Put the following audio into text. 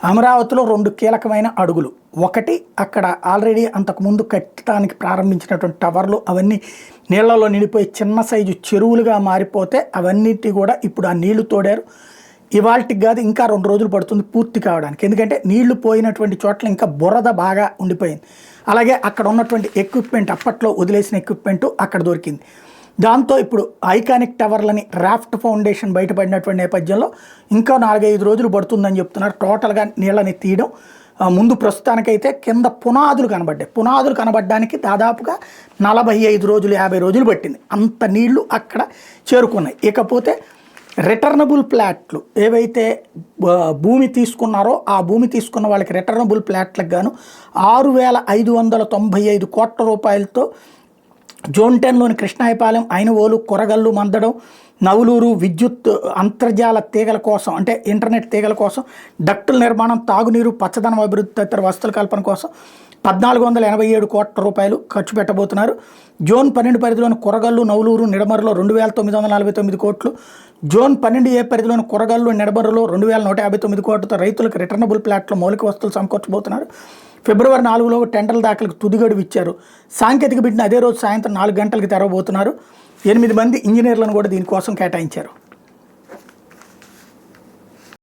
అమరావతిలో 2 కీలకమైన అడుగులు. ఒకటి, అక్కడ ఆల్రెడీ అంతకుముందు కట్టడానికి ప్రారంభించినటువంటి టవర్లు అవన్నీ నీళ్లలో నిండిపోయి చిన్న సైజు చెరువులుగా మారిపోతే అవన్నిటి కూడా ఇప్పుడు ఆ నీళ్లు తోడారు. ఇవాళకి కాదు, ఇంకా 2 రోజులు పడుతుంది పూర్తి కావడానికి. ఎందుకంటే నీళ్లు పోయినటువంటి చోట్ల ఇంకా బురద బాగా ఉండిపోయింది. అలాగే అక్కడ ఉన్నటువంటి ఎక్విప్మెంట్, అప్పట్లో వదిలేసిన ఎక్విప్మెంటు అక్కడ దొరికింది. దాంతో ఇప్పుడు ఐకానిక్ టవర్లని రాఫ్ట్ ఫౌండేషన్ బయటపడినటువంటి నేపథ్యంలో ఇంకా 4-5 రోజులు పడుతుందని చెప్తున్నారు టోటల్గా నీళ్ళని తీయడం. ముందు ప్రస్తుతానికైతే కింద పునాదులు కనబడ్డాయి. పునాదులు కనబడడానికి దాదాపుగా 45 రోజులు 50 రోజులు పట్టింది. అంత నీళ్లు అక్కడ చేరుకున్నాయి. ఇకపోతే రిటర్నబుల్ ప్లాట్లు ఏవైతే భూమి తీసుకున్నారో ఆ భూమి తీసుకున్న వాళ్ళకి రిటర్నబుల్ ప్లాట్లకు గాను 6,595 కోట్ల రూపాయలతో జోన్ 10లోని కృష్ణాయపాలెం, ఐనవోలు, కొరగల్లు, మందడం, నవలూరు విద్యుత్ అంతర్జాల తీగల కోసం, అంటే ఇంటర్నెట్ తీగల కోసం, డక్టుల నిర్మాణం, తాగునీరు, పచ్చదనం అభివృద్ధి తదితర వసతుల కల్పన కోసం 1,487 కోట్ల రూపాయలు ఖర్చు పెట్టబోతున్నారు. జోన్ 12 పరిధిలోని కొరగల్లు, నవలూరు, నిడమరులో 2,949 కోట్లు, జోన్ 12A పరిధిలోని కొరగల్లు, నిడమరులో 2,159 కోట్లతో రైతులకు రిటర్నబుల్ ప్లాట్ల మౌలిక వస్తువులు సమకూర్చబోతున్నారు. ఫిబ్రవరి 4లో టెండర్ల దాఖలకు తుది గడువు ఇచ్చారు. సాంకేతిక బిడ్డను అదే రోజు సాయంత్రం 4 గంటలకు తెరవబోతున్నారు. 8 మంది ఇంజనీర్లను కూడా దీనికోసం కేటాయించారు.